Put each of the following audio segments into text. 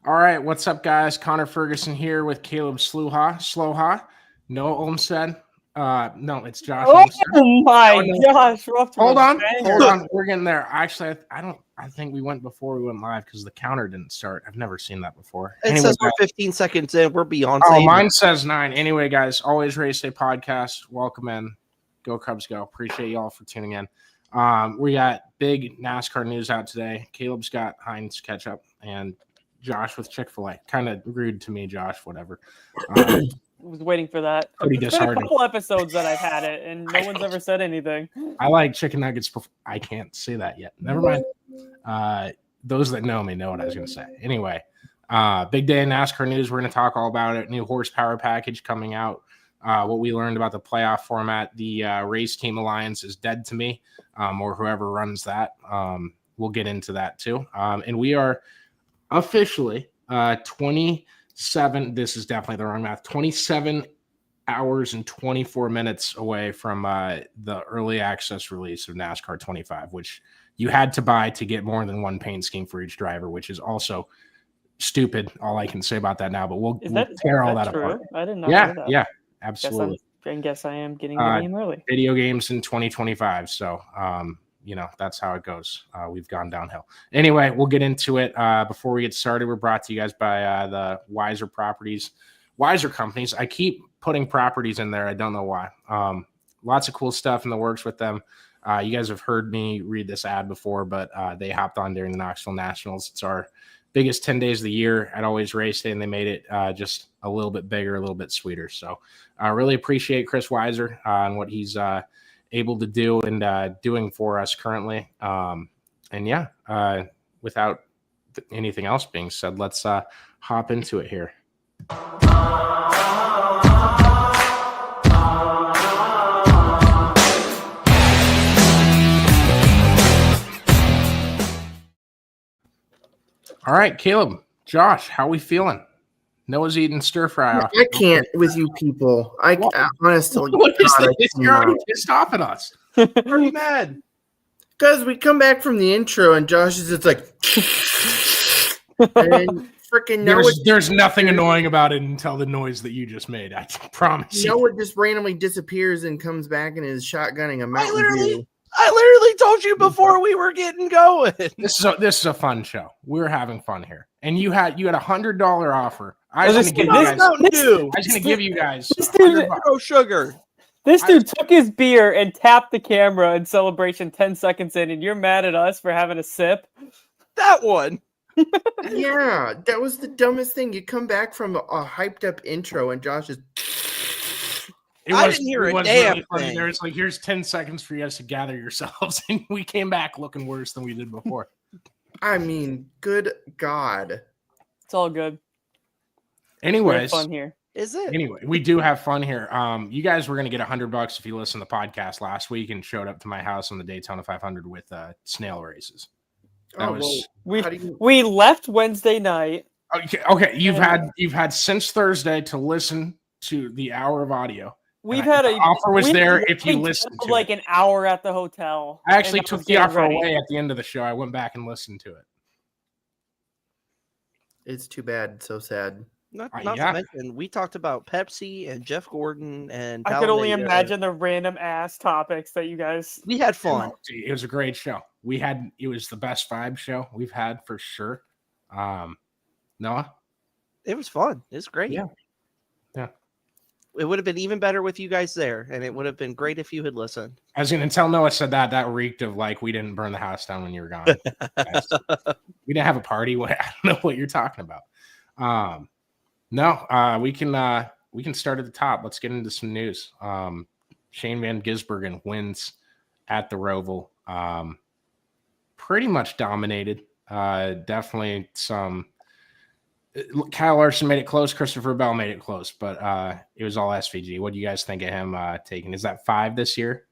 All right, what's up, guys? Connor Ferguson here with Caleb Sloha. No Olmstead. No, it's Josh Olmstead. Oh my gosh! Hold on. We're getting there. Actually, I think we went before we went live because the counter didn't start. I've never seen that before. It says we're 15 seconds in. We're beyond. Oh, mine says 9. Anyway, guys, Always Race Day podcast. Welcome in. Go Cubs, go! Appreciate y'all for tuning in. We got big NASCAR news out today. Caleb's got Heinz ketchup and Josh with Chick-fil-A. Kind of rude to me, Josh. Whatever. I was waiting for that. Pretty It's been a disheartening. couple episodes that I've had it, and no one's ever said anything. I like chicken nuggets. I can't say that yet. Never mind. Those that know me know what I was going to say. Anyway, big day in NASCAR news. We're going to talk all about it. New horsepower package coming out. What we learned about the playoff format. The race team alliance is dead to me, or whoever runs that. We'll get into that too. And we are officially 27. This is definitely the wrong math. 27 hours and 24 minutes away from the early access release of NASCAR 25, which you had to buy to get more than one paint scheme for each driver, which is also stupid. All I can say about that now, but we'll tear all that apart. I didn't know that. Yeah, absolutely. I guess I am getting the game early. Video games in 2025. So, that's how it goes. We've gone downhill. Anyway, we'll get into it. Before we get started, we're brought to you guys by the Wiser companies. I keep putting properties in there. I don't know why. Lots of cool stuff in the works with them. You guys have heard me read this ad before, but they hopped on during the Knoxville Nationals. It's our biggest 10 days of the year at Always Race Day, and they made it just a little bit bigger, a little bit sweeter. So I really appreciate Chris Weiser and what he's able to do and doing for us currently. Without anything else being said, let's hop into it here. All right, Caleb, Josh, how we feeling? Noah's eating stir fry. I can't with you people. Honestly, what is this? You're already pissed off at us. Why are you mad? Because we come back from the intro and Josh is just like, and freaking Noah. There's nothing annoying about it until the noise that you just made. I promise you. Noah just randomly disappears and comes back and is shotgunning a Mountain Dew. I literally told you before we were getting going. This is a fun show. We're having fun here, and you had $100 offer. I was going to give you guys. This dude, no sugar. This dude took his beer and tapped the camera in celebration 10 seconds in, and you're mad at us for having a sip? That one. Yeah, that was the dumbest thing. You come back from a hyped up intro and Josh is. I didn't hear a damn thing. There was like, here's 10 seconds for you guys to gather yourselves, and we came back looking worse than we did before. I mean, good God. It's all good. Anyways, fun here. Is it? Anyway, we do have fun here. You guys were going to get $100 if you listened to the podcast last week and showed up to my house on the Daytona 500 with snail races. We left Wednesday night. Okay. You've had since Thursday to listen to the hour of audio. The offer was there if you listened to like an hour at the hotel. I actually took the offer away at the end of the show. I went back and listened to it. It's too bad. It's so sad. Not to mention, we talked about Pepsi and Jeff Gordon and I could only imagine the random ass topics that you guys. We had fun. It was a great show. It was the best vibe show we've had for sure. Noah, it was fun. It's great. Yeah. It would have been even better with you guys there, and it would have been great if you had listened. I was going to tell Noah said that reeked of like we didn't burn the house down when you were gone. We didn't have a party. I don't know what you're talking about. We can start at the top. Let's get into some news. Shane Van Gisbergen wins at the Roval. Pretty much dominated. Definitely some. Kyle Larson made it close. Christopher Bell made it close, but it was all SVG. What do you guys think of him taking? Is that 5 this year?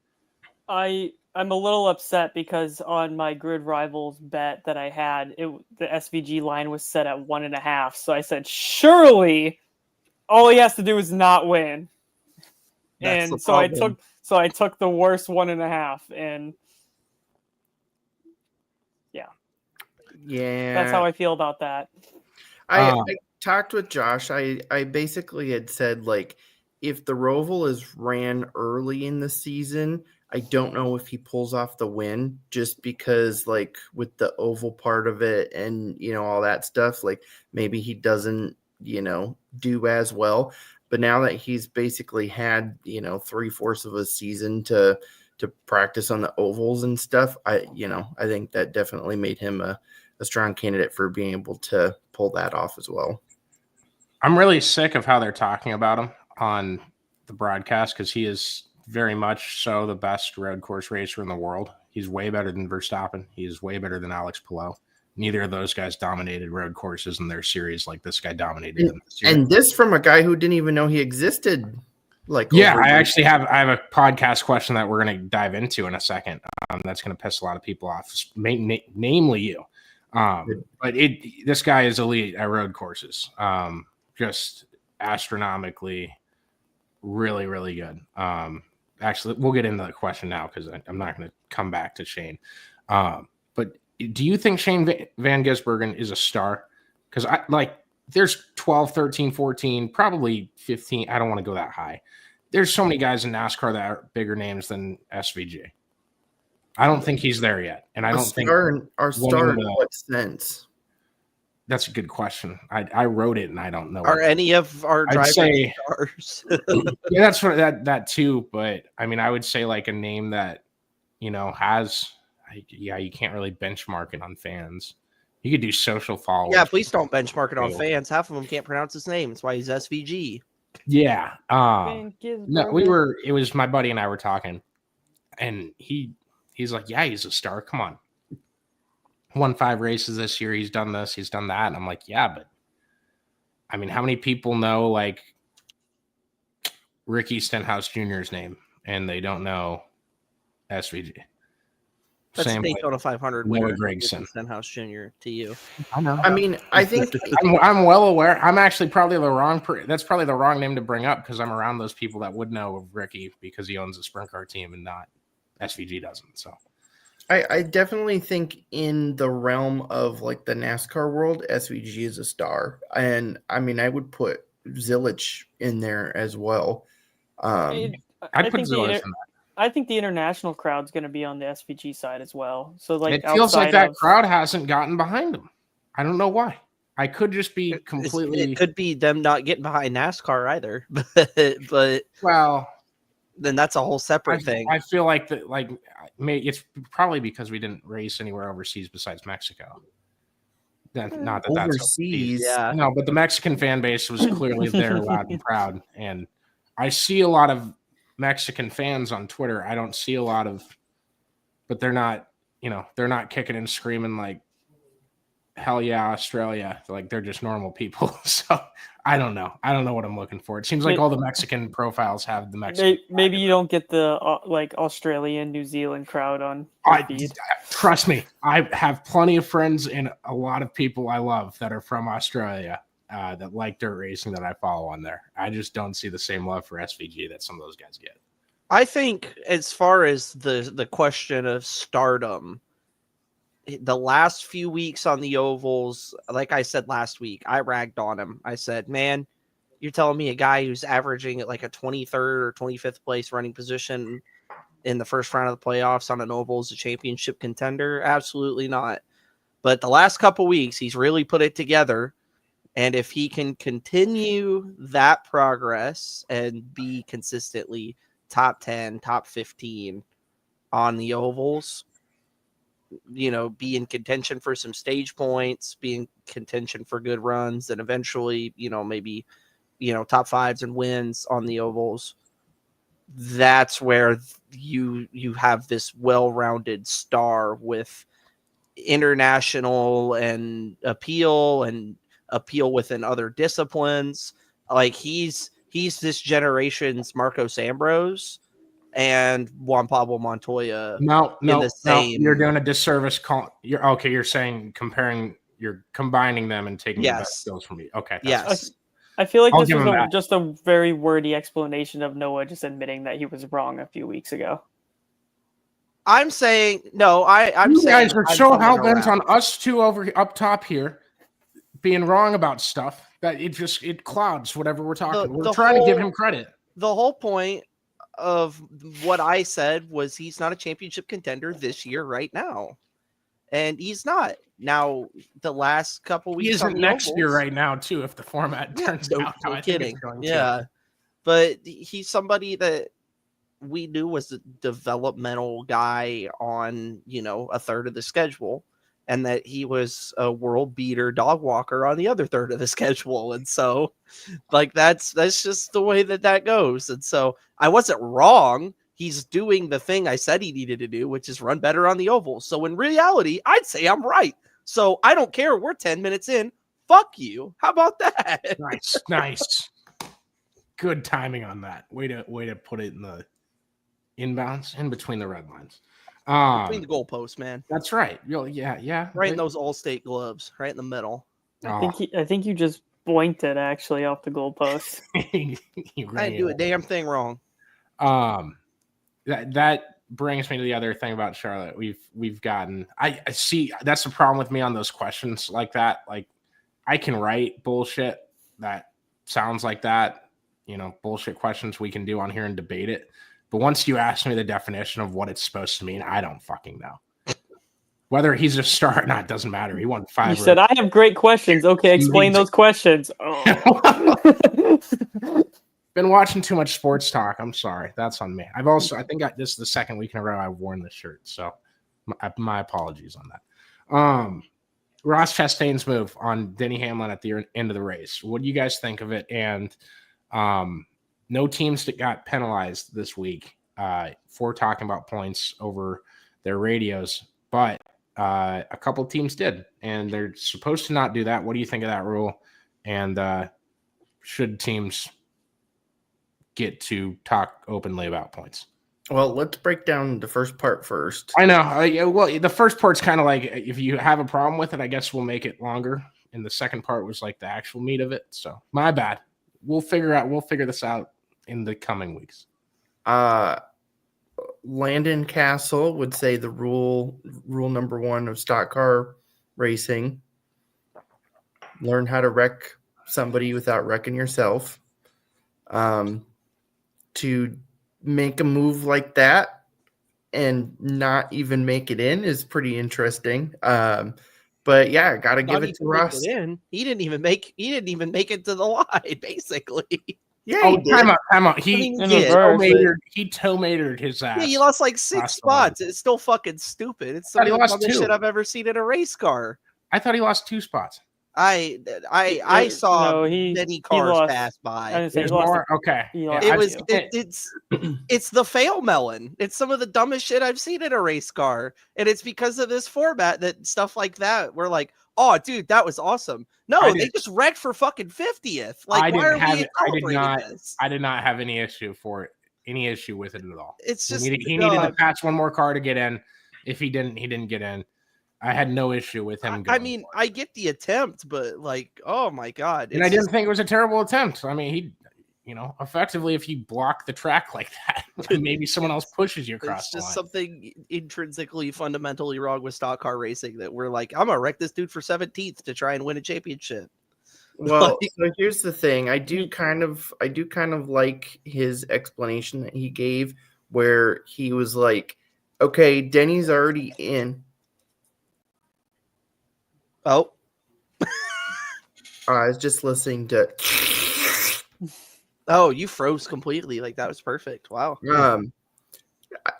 I'm a little upset because on my Grid Rivals bet that I had, the SVG line was set at 1.5. So I said, surely all he has to do is not win. And so I took the worst 1.5, and yeah, that's how I feel about that. I talked with Josh. I basically had said, like, if the Roval is ran early in the season, I don't know if he pulls off the win, just because, like, with the oval part of it and, all that stuff, like, maybe he doesn't, do as well. But now that he's basically had, 3/4 of a season to practice on the ovals and stuff, I think that definitely made him a strong candidate for being able to pull that off as well. I'm really sick of how they're talking about him on the broadcast, because he is very much so the best road course racer in the world. He's way better than Verstappen. He's way better than Alex Palou. Neither of those guys dominated road courses in their series like this guy dominated them this year. And this from a guy who didn't even know he existed. I actually have a podcast question that we're going to dive into in a second. That's going to piss a lot of people off, namely you. But this guy is elite at road courses. Just astronomically, really, really good. Actually, we'll get into the question now because I'm not going to come back to Shane. But do you think Shane Van Gisbergen is a star? Because there's 12, 13, 14, probably 15. I don't want to go that high. There's so many guys in NASCAR that are bigger names than SVG. I don't think he's there yet. And I don't think our star in what sense? That's a good question. I wrote it and I don't know. Are any of our drivers stars? Yeah, that's what that too. But I mean, I would say like a name that, has, you can't really benchmark it on fans. You could do social followers. Yeah, please don't benchmark it on fans. Half of them can't pronounce his name. That's why he's SVG. Yeah. It was my buddy and I were talking, and he's like, yeah, he's a star. Come on. Won 5 races this year. He's done this. He's done that. And I'm like, yeah, but I mean, how many people know like Ricky Stenhouse Jr.'s name and they don't know SVG? That's Daytona 500 winner, Gregson Stenhouse Jr. to you. I know. I mean, I think I'm well aware. I'm actually probably the wrong. That's probably the wrong name to bring up because I'm around those people that would know of Ricky because he owns a sprint car team and not SVG doesn't. So I definitely think in the realm of like the NASCAR world, SVG is a star, and I mean I would put Zilich in there as well. I'd put Zilich in that. I think the international crowd's going to be on the SVG side as well. So like, it feels like that crowd hasn't gotten behind him. I don't know why. I could just be completely. It could be them not getting behind NASCAR either, but well, then that's a whole separate thing. I feel like that. Like, it's probably because we didn't race anywhere overseas besides Mexico. Not that that's overseas. Yeah. No, but the Mexican fan base was clearly there, loud and proud, and I see a lot of Mexican fans on Twitter. I don't see a lot of, but they're not kicking and screaming like, hell yeah, Australia. Like they're just normal people. So I don't know. I don't know what I'm looking for. It seems like all the Mexican profiles have the Mexican. Maybe you don't get the like Australian, New Zealand crowd on feed. Trust me. I have plenty of friends and a lot of people I love that are from Australia. That like dirt racing that I follow on there. I just don't see the same love for SVG that some of those guys get. I think as far as the question of stardom, the last few weeks on the ovals, like I said last week, I ragged on him. I said, man, you're telling me a guy who's averaging at like a 23rd or 25th place running position in the first round of the playoffs on an oval is a championship contender? Absolutely not. But the last couple weeks, he's really put it together. And if he can continue that progress and be consistently top 10, top 15 on the ovals, be in contention for some stage points, be in contention for good runs, and eventually, maybe, top 5s and wins on the ovals, that's where you have this well-rounded star with international and appeal within other disciplines. Like he's this generation's Marcos Ambrose and Juan Pablo Montoya. No, you're doing a disservice. You're saying you're combining them and taking the best skills from you. Okay. Yes. I feel like this was just a very wordy explanation of Noah just admitting that he was wrong a few weeks ago. I'm saying no. I'm you saying guys are so hell bent on us two over up top here being wrong about stuff that it clouds whatever we're talking. We're the trying to give whole- him credit. The whole point of what I said was he's not a championship contender this year right now. And he's not. Now, the last couple He weeks on isn't the next year ovals- right now, too, if the format turns no, out how no I think it's kidding. going to. Yeah. But he's somebody that we knew was a developmental guy on, a third of the schedule, and that he was a world beater dog walker on the other third of the schedule. And so like, that's just the way that goes. And so I wasn't wrong. He's doing the thing I said he needed to do, which is run better on the oval. So in reality, I'd say I'm right. So I don't care. We're 10 minutes in. Fuck you. How about that? Nice. Good timing on that. Way to put it in the inbounds, in between the red lines. Between the goalposts, man. That's right. Yeah. Right in those All-State gloves, right in the middle. I think you just boinked actually off the goalpost. I didn't do a damn thing wrong. That brings me to the other thing about Charlotte. We've gotten. I see. That's the problem with me on those questions like that. Like, I can write bullshit that sounds like that. Bullshit questions we can do on here and debate it. But once you ask me the definition of what it's supposed to mean, I don't fucking know. Whether he's a star or not doesn't matter. He won 5. You said I have great questions. Okay, explain those questions. Oh. Been watching too much sports talk. I'm sorry. That's on me. I think this is the second week in a row I've worn this shirt. So my apologies on that. Ross Chastain's move on Denny Hamlin at the end of the race. What do you guys think of it? And no teams that got penalized this week for talking about points over their radios, but a couple teams did, and they're supposed to not do that. What do you think of that rule? And should teams get to talk openly about points? Well, let's break down the first part first. I know. Well, the first part's kind of like, if you have a problem with it, I guess we'll make it longer. And the second part was like the actual meat of it. So my bad. We'll figure this out in the coming weeks. Landon Castle would say the rule number 1 of stock car racing: learn how to wreck somebody without wrecking yourself. To make a move like that and not even make it in is pretty interesting. But yeah, gotta give it to Ross. He didn't even make it to the line, basically. Yeah, time out. He toe-matered his ass. Yeah, he lost like 6 spots. It's still fucking stupid. It's some of the dumbest shit I've ever seen in a race car. I thought he lost 2 spots. I saw many cars pass by. There's more. Okay. It's the fail melon. It's some of the dumbest shit I've seen in a race car, and it's because of this format that stuff like that. We're like, oh, dude, that was awesome. No, they just wrecked for fucking 50th. Like, why are we celebrating this? I did not have any issue with it at all. It's just he needed to pass one more car to get in. If he didn't get in. I had no issue with him going. I mean, I get the attempt, but like, oh my God. And I didn't think it was a terrible attempt. I mean, effectively, if you block the track like that, maybe someone else pushes you across the line. It's just something intrinsically, fundamentally wrong with stock car racing that we're like, I'm going to wreck this dude for 17th to try and win a championship. Well, so here's the thing. I do kind of like his explanation that he gave, where he was like, okay, Denny's already in. Oh, I was just listening to. Oh, you froze completely. Like, that was perfect. Wow.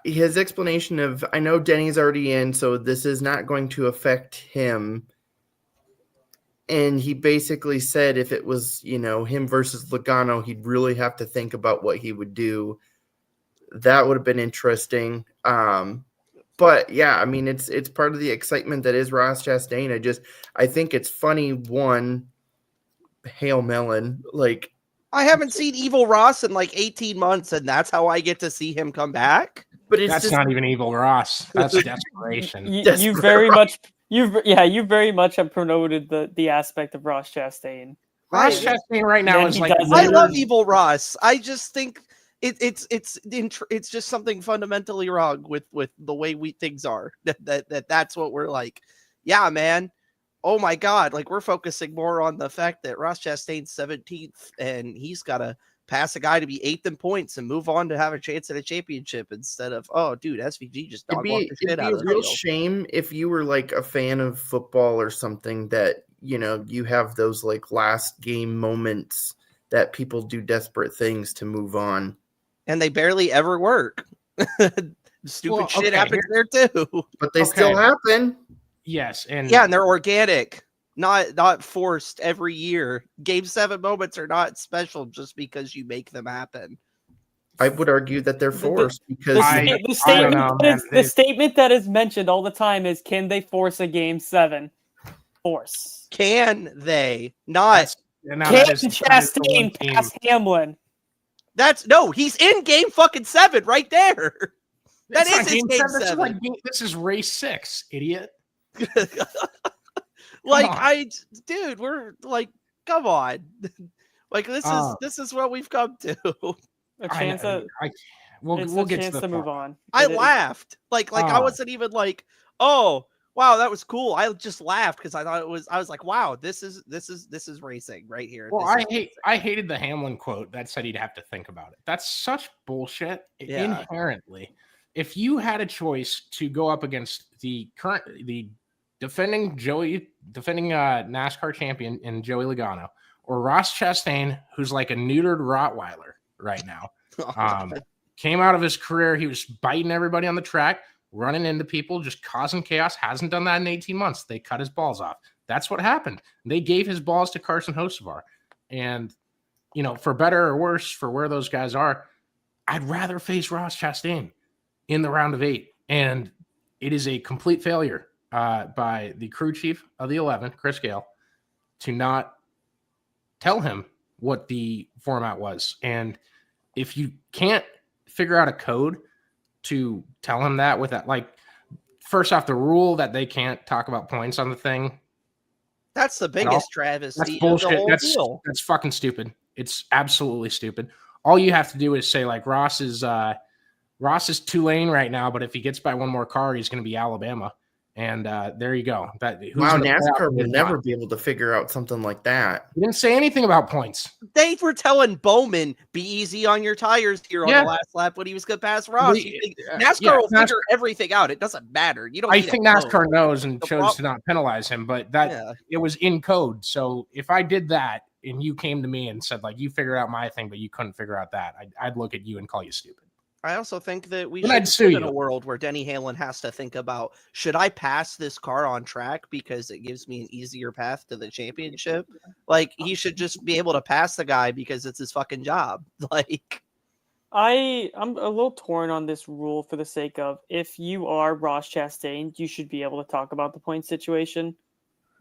His explanation of, I know Denny's already in, so this is not going to affect him. And he basically said if it was, him versus Logano, he'd really have to think about what he would do. That would have been interesting. But yeah, I mean, it's part of the excitement that is Ross Chastain. I think it's funny. One, Hail Melon, like, I haven't seen Evil Ross in like 18 months, and that's how I get to see him come back. But that's not even Evil Ross. That's desperation. You very much have promoted the aspect of Ross Chastain. Ross Chastain right now is like, I love Evil Ross. I just think it's just something fundamentally wrong with the way things are. That's what we're like. Yeah, man. oh my God, like we're focusing more on the fact that Ross Chastain's 17th and he's got to pass a guy to be 8th in points and move on to have a chance at a championship instead of, oh, dude, SVG just dog walked the shit out of It'd be a real shame if you were like a fan of football or something that, you know, you have those like last game moments that people do desperate things to move on. And they barely ever work. Stupid shit happens there too. But they still happen. Yes. And they're organic. Not forced every year. Game 7 moments are not special just because you make them happen. I would argue that they're forced because the statement that is mentioned all the time is, can they force a game 7? Force. Can they? Not. Can Chastain pass Hamlin? He's in game fucking 7 right there. That is his game 7. This is race 6, idiot. Dude, we're like, come on. Like this is what we've come to. A chance we'll get to move on. I laughed. I wasn't even like, oh wow, that was cool. I just laughed because I was like, wow, this is racing right here. Well, I hated the Hamlin quote that said he'd have to think about it. That's such bullshit. Yeah. Inherently. If you had a choice to go up against the defending NASCAR champion in Joey Logano, or Ross Chastain, who's like a neutered Rottweiler right now, came out of his career, he was biting everybody on the track, running into people, just causing chaos. Hasn't done that in 18 months. They cut his balls off. That's what happened. They gave his balls to Carson Hocevar. And, you know, for better or worse, for where those guys are, I'd rather face Ross Chastain in the round of 8. And it is a complete failure by the crew chief of the 11, Chris Gale, to not tell him what the format was. And if you can't figure out a code to tell him that with that, like, first off, the rule that they can't talk about points on the thing. That's the biggest travesty. That's bullshit. That's fucking stupid. It's absolutely stupid. All you have to do is say, like, Ross is Tulane right now, but if he gets by one more car, he's going to be Alabama. And there you go. NASCAR will never be able to figure out something like that. He didn't say anything about points. They were telling Bowman, be easy on your tires here on the last lap when he was going to pass Ross. NASCAR will figure everything out. It doesn't matter. I think NASCAR knows and chose to not penalize him, but it was in code. So if I did that and you came to me and said, like, you figured out my thing, but you couldn't figure out that, I'd look at you and call you stupid. I also think that we should live in a world where Denny Hamlin has to think about, should I pass this car on track because it gives me an easier path to the championship? Like, he should just be able to pass the guy because it's his fucking job. Like, I'm a little torn on this rule for the sake of, if you are Ross Chastain, you should be able to talk about the point situation.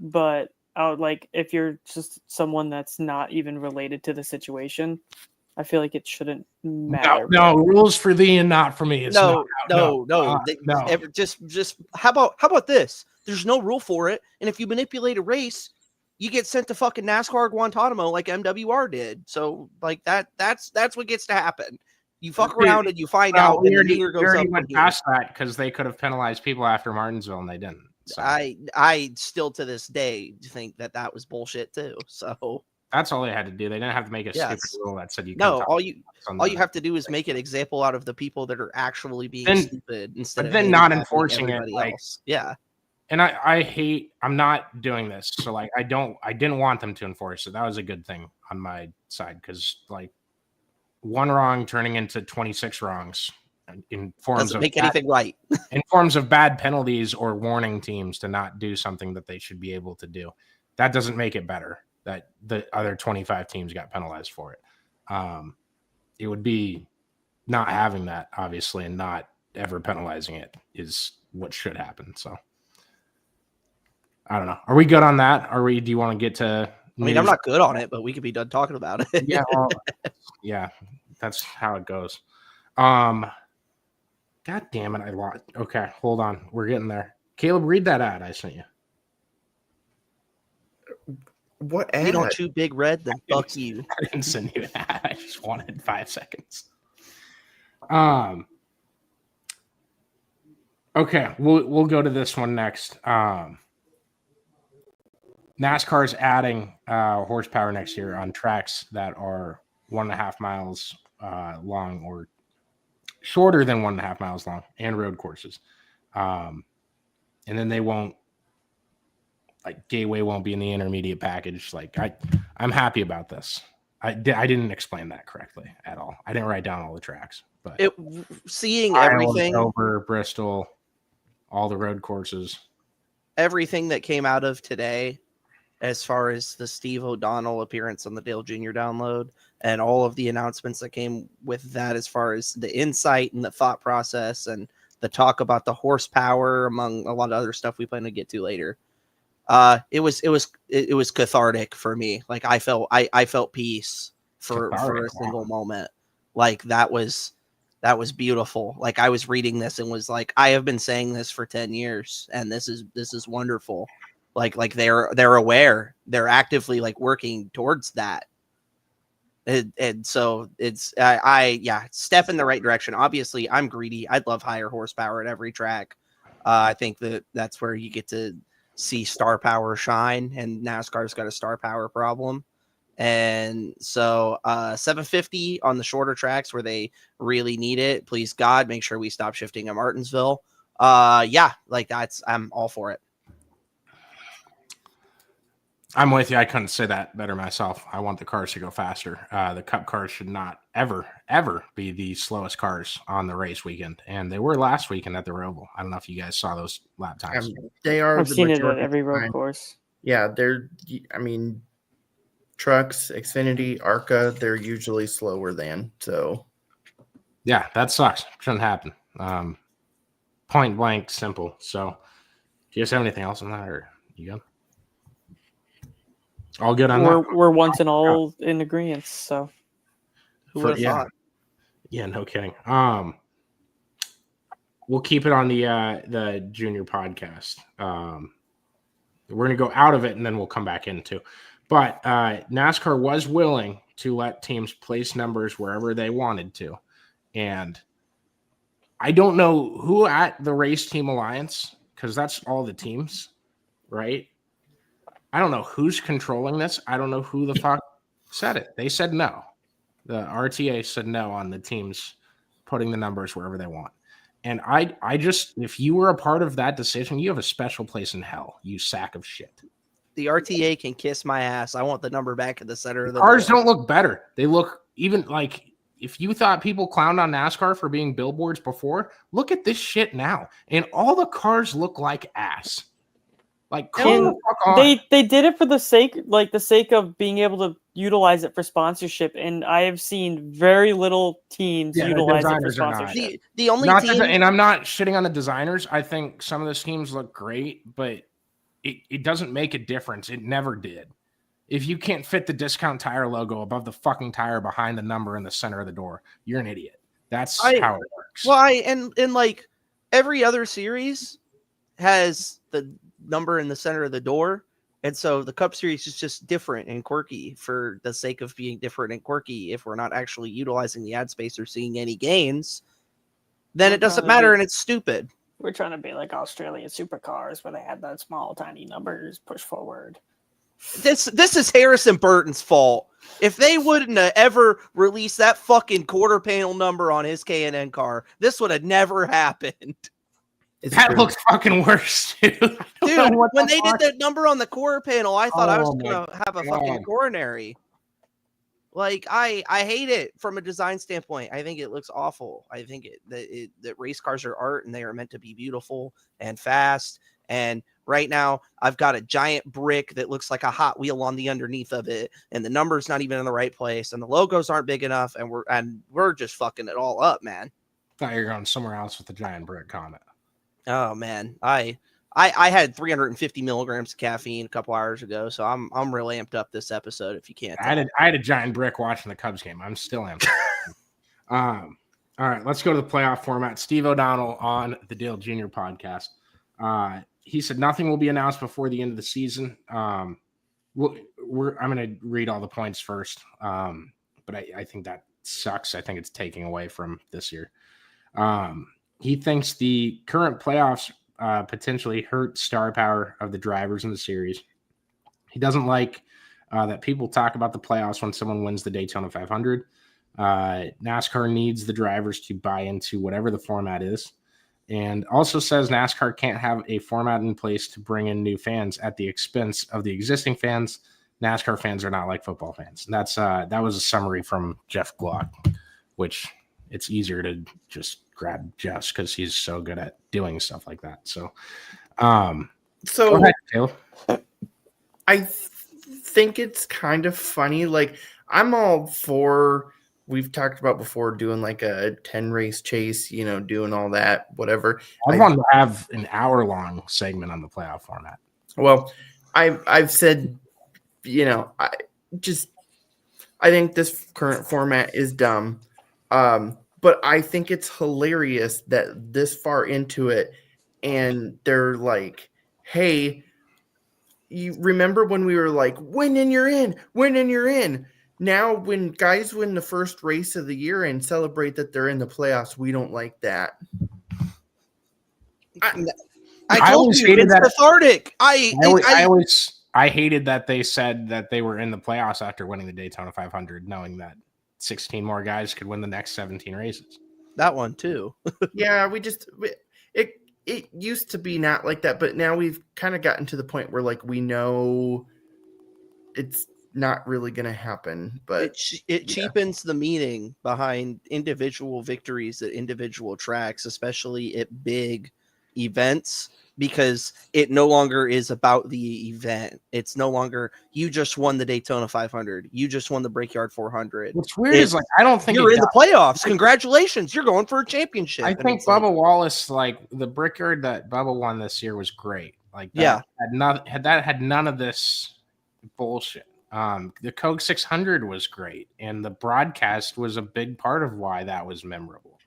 But if you're just someone that's not even related to the situation, I feel like it shouldn't matter. No, rules for thee and not for me. No. Just how about this? There's no rule for it, and if you manipulate a race, you get sent to fucking NASCAR Guantanamo like MWR did. So like that's what gets to happen. You fuck around and you find out. We already went past that because they could have penalized people after Martinsville and they didn't. So. I still to this day think that was bullshit too. So. That's all they had to do. They didn't have to make a stupid rule that said you. No, all you have to do is make an example out of the people that are actually being stupid instead of then not enforcing it. Like, yeah. And I'm not doing this. So like, I didn't want them to enforce it. That was a good thing on my side because like one wrong turning into 26 wrongs in forms doesn't make anything right. In forms of bad penalties or warning teams to not do something that they should be able to do. That doesn't make it better that the other 25 teams got penalized for it. It would be not having that, obviously, and not ever penalizing it is what should happen. So I don't know. Are we good on that? Do you want to get to news? I mean, I'm not good on it, but we could be done talking about it. Yeah, that's how it goes. God damn it, I lost. Okay, hold on. We're getting there. Caleb, read that ad I sent you. What ad? You don't chew Big Red, then fuck you. I didn't send you that. I just wanted 5 seconds. Okay, we'll go to this one next. NASCAR's adding horsepower next year on tracks that are 1.5 miles long or shorter than 1.5 miles long, and road courses. And then they won't, like, Gateway won't be in the intermediate package. Like, I'm happy about this. I didn't explain that correctly at all. I didn't write down all the tracks, but seeing Iowa, everything over Bristol, all the road courses, everything that came out of today, as far as the Steve O'Donnell appearance on the Dale Jr. download and all of the announcements that came with that, as far as the insight and the thought process and the talk about the horsepower, among a lot of other stuff we plan to get to later. It was cathartic for me. Like, I felt peace for a single moment. Like, that was beautiful. Like, I was reading this and was like, I have been saying this for 10 years and this is wonderful. Like they're aware, they're actively like working towards that. And so it's step in the right direction. Obviously I'm greedy. I'd love higher horsepower at every track. I think that's where you get to see star power shine, and NASCAR's got a star power problem. And so 750 on the shorter tracks where they really need it. Please God, make sure we stop shifting at Martinsville. I'm all for it. I'm with you. I couldn't say that better myself. I want the cars to go faster. The Cup cars should not ever be the slowest cars on the race weekend, and they were last weekend at the Roval. I don't know if you guys saw those lap times. They are. I've seen it at every road course. Yeah, trucks, Xfinity, ARCA, they're usually slower than. So, yeah, that sucks. Shouldn't happen. Point blank, simple. So, do you guys have anything else on that, or you go? All good on that. We're once and all in agreement. So, who would have thought? Yeah, no kidding. We'll keep it on the junior podcast. We're gonna go out of it and then we'll come back into. But NASCAR was willing to let teams place numbers wherever they wanted to, and I don't know who at the Race Team Alliance, because that's all the teams, right? I don't know who's controlling this. I don't know who the fuck said it. They said no. The RTA said no on the teams putting the numbers wherever they want. And I just, if you were a part of that decision, you have a special place in hell, you sack of shit. The RTA can kiss my ass. I want the number back at the center of the cars don't look better. They look, even like, if you thought people clowned on NASCAR for being billboards before, look at this shit now. And all the cars look like ass. Like, they did it for the sake of being able to utilize it for sponsorship, and I have seen very little teams utilize it for sponsorship. The only team, and I'm not shitting on the designers. I think some of those teams look great, but it doesn't make a difference. It never did. If you can't fit the Discount Tire logo above the fucking tire behind the number in the center of the door, you're an idiot. That's how it works. Well, and like every other series has the number in the center of the door, and so the Cup Series is just different and quirky for the sake of being different and quirky. If we're not actually utilizing the ad space or seeing any gains, then it doesn't matter, and it's stupid. We're trying to be like Australian supercars where they had that small tiny numbers push forward. This is Harrison Burton's fault. If they wouldn't have ever released that fucking quarter panel number on his K&N car, this would have never happened. That looks fucking worse, dude. Dude, when they did that number on the quarter panel, I thought I was going to have a fucking coronary. Like, I hate it from a design standpoint. I think it looks awful. I think that race cars are art, and they are meant to be beautiful and fast. And right now, I've got a giant brick that looks like a Hot Wheel on the underneath of it, and the number's not even in the right place, and the logos aren't big enough, and we're just fucking it all up, man. Thought you were going somewhere else with the giant brick comment. Oh man, I had 350 milligrams of caffeine a couple hours ago, so I'm really amped up this episode. If you can't, I had a giant brick watching the Cubs game. I'm still amped. All right, let's go to the playoff format. Steve O'Donnell on the Dale Jr. podcast. He said nothing will be announced before the end of the season. I'm going to read all the points first, but I think that sucks. I think it's taking away from this year. He thinks the current playoffs potentially hurt star power of the drivers in the series. He doesn't like that people talk about the playoffs when someone wins the Daytona 500. NASCAR needs the drivers to buy into whatever the format is, and also says NASCAR can't have a format in place to bring in new fans at the expense of the existing fans. NASCAR fans are not like football fans. And that was a summary from Jeff Glock, which it's easier to just grab Jeff because he's so good at doing stuff like that. So go ahead, Caleb. I think it's kind of funny. Like, I'm all for, we've talked about before, doing like a 10 race chase, doing all that, whatever. I want to have an hour-long segment on the playoff format. Well, I've said, I think this current format is dumb. But I think it's hilarious that this far into it, and they're like, hey, you remember when we were like, win and you're in, win and you're in. Now, when guys win the first race of the year and celebrate that they're in the playoffs, we don't like that. I told you, it's cathartic. I hated that they said that they were in the playoffs after winning the Daytona 500, knowing that 16 more guys could win the next 17 races. That one too. Yeah, it used to be not like that, but now we've kind of gotten to the point where like we know it's not really going to happen. But it cheapens the meaning behind individual victories at individual tracks, especially at big events, because it no longer is about the event. It's no longer, you just won the Daytona 500. You just won the Brickyard 400. What's weird is like, I don't think you're in the playoffs. Congratulations. You're going for a championship. I think Bubba Wallace, like the Brickyard that Bubba won this year was great. Like that had none of this bullshit. The Coke 600 was great. And the broadcast was a big part of why that was memorable.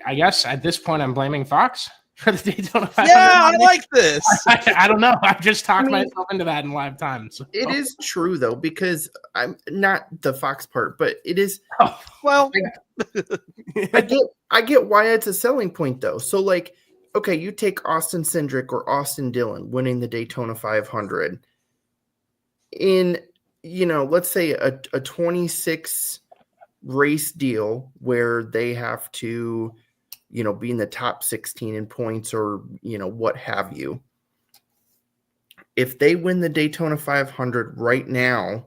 I guess at this point I'm blaming Fox for the Daytona 500. Yeah, I like this. I don't know. I've just talked myself into that in live time. So. It is true though, because I'm not the Fox part, but it is. Oh, well, I get why it's a selling point though. So like, okay, you take Austin Cindric or Austin Dillon winning the Daytona 500 in, let's say a 26 race deal where they have to, be in the top 16 in points or, what have you. If they win the Daytona 500 right now,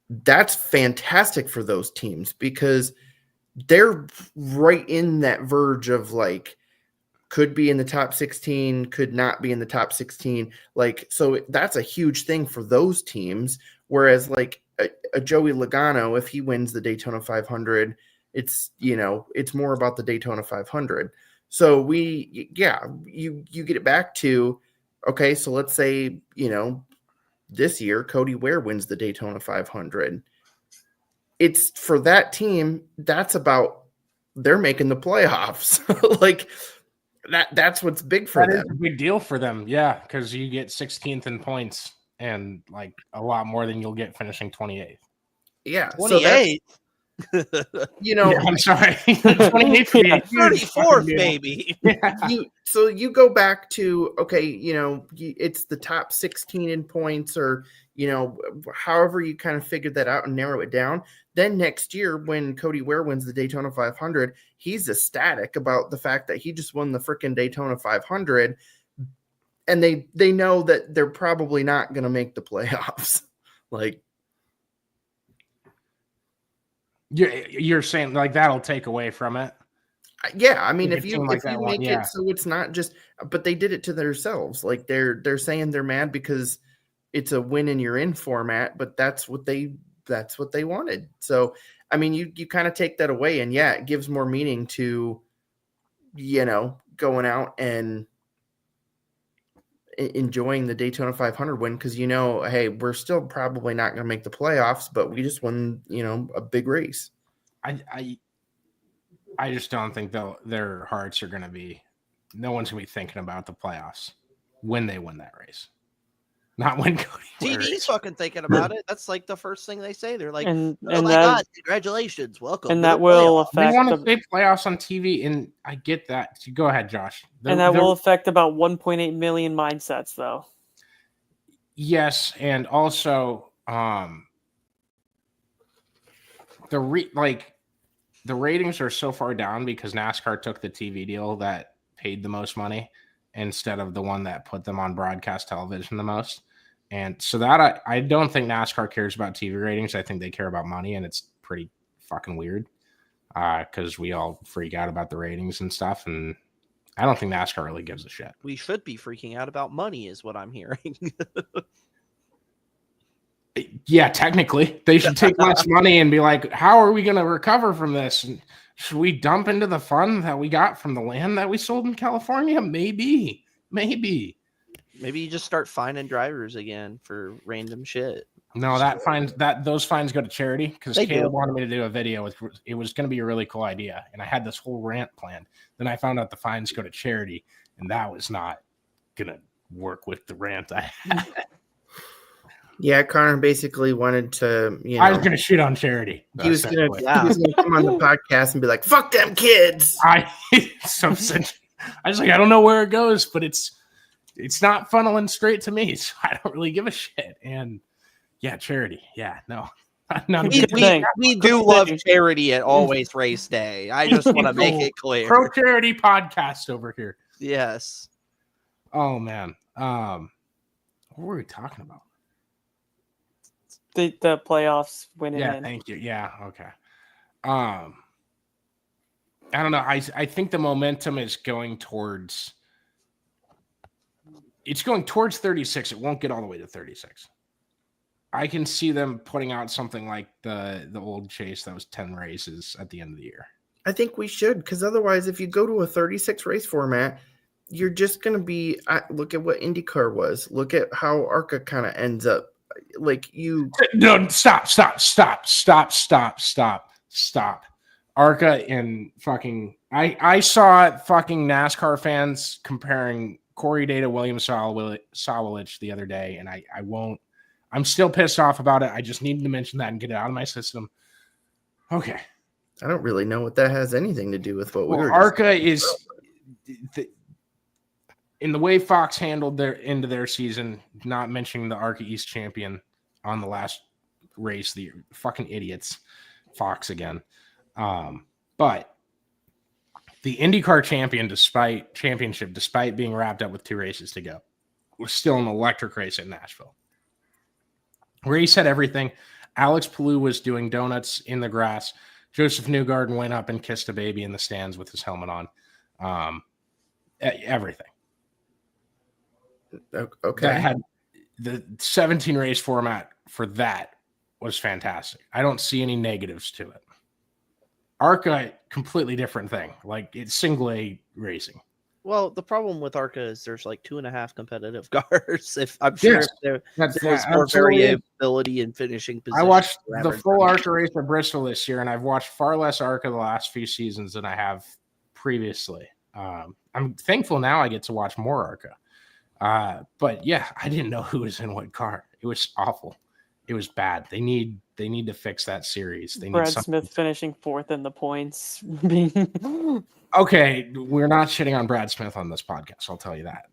that's fantastic for those teams because they're right in that verge of like, could be in the top 16, could not be in the top 16. Like, so that's a huge thing for those teams. Whereas like a Joey Logano, if he wins the Daytona 500, it's, it's more about the Daytona 500. So you get it back to, okay, so let's say, this year, Cody Ware wins the Daytona 500. It's for that team, that's about, they're making the playoffs. Like that's what's big for them. That is a big deal for them. Yeah. Cause you get 16th in points and like a lot more than you'll get finishing 28th. Yeah. 28. I'm sorry. 28th, 34th, baby. Yeah. You go back to, okay, it's the top 16 in points or, however you kind of figured that out and narrow it down. Then next year, when Cody Ware wins the Daytona 500, he's ecstatic about the fact that he just won the freaking Daytona 500. And they know that they're probably not going to make the playoffs. Like, you're saying like that'll take away from it. Yeah, I mean, if you make it so it's not just, but they did it to themselves. Like they're saying they're mad because it's a win and you're in format, but that's what they wanted. So I mean, you kind of take that away, and yeah, it gives more meaning to, going out and enjoying the Daytona 500 win because hey, we're still probably not going to make the playoffs, but we just won a big race. I just don't think their hearts are going to be. No one's going to be thinking about the playoffs when they win that race. Not when Cody. TV's fucking thinking about it. That's like the first thing they say. They're like, and God, congratulations, welcome. And that will affect. They want to say playoffs on TV, and I get that. Go ahead, Josh. And that will affect about 1.8 million mindsets, though. Yes, and also the ratings are so far down because NASCAR took the TV deal that paid the most money instead of the one that put them on broadcast television the most. And so that I don't think NASCAR cares about TV ratings. I think they care about money, and it's pretty fucking weird because we all freak out about the ratings and stuff. And I don't think NASCAR really gives a shit. We should be freaking out about money, is what I'm hearing. Yeah, technically, they should take less money and be like, how are we going to recover from this? And should we dump into the fund that we got from the land that we sold in California? Maybe. Maybe you just start fining drivers again for random shit. No, those fines go to charity because Caleb wanted me to do a video. It was going to be a really cool idea, and I had this whole rant planned. Then I found out the fines go to charity, and that was not going to work with the rant I had. Yeah, Connor basically wanted to, I was going to shit on charity. He was going to come on the podcast and be like, fuck them kids. I was like, I don't know where it goes, but it's not funneling straight to me, so I don't really give a shit. And yeah, charity. Yeah, no. We do love charity at Always Race Day. I just want to make it clear. Pro charity podcast over here. Yes. Oh man. What were we talking about? The playoffs winning. Yeah, thank you. Yeah, okay. I don't know. I think the momentum is going towards. It's going towards 36. It won't get all the way to 36. I can see them putting out something like the old chase that was 10 races at the end of the year. I think we should, because otherwise, if you go to a 36 race format, you're just going to be. Look at what IndyCar was. Look at how ARCA kind of ends up. Like you. No, stop. ARCA and fucking. I saw fucking NASCAR fans comparing Corey Day to William Sawalich the other day, and I won't. I'm still pissed off about it. I just needed to mention that and get it out of my system. Okay. I don't really know what that has anything to do with what we were. ARCA is in the way Fox handled their end of their season, not mentioning the ARCA East champion on the last race. The fucking idiots, Fox again. But the IndyCar championship, despite being wrapped up with 2 races to go, was still an electric race at Nashville. Where he said everything. Alex Palou was doing donuts in the grass. Joseph Newgarden went up and kissed a baby in the stands with his helmet on. Everything. Okay. That had the 17 race format for that was fantastic. I don't see any negatives to it. ARCA, completely different thing. Like it's single A racing. Well, the problem with ARCA is there's like 2.5 competitive cars. If I'm sure if there was more variability in finishing positions. I watched the full ARCA race at Bristol this year, and I've watched far less ARCA the last few seasons than I have previously. I'm thankful now I get to watch more ARCA. But yeah, I didn't know who was in what car. It was awful. It was bad. They need to fix that series. They Brad need Smith finishing 4th in the points. Okay, we're not shitting on Brad Smith on this podcast. I'll tell you that.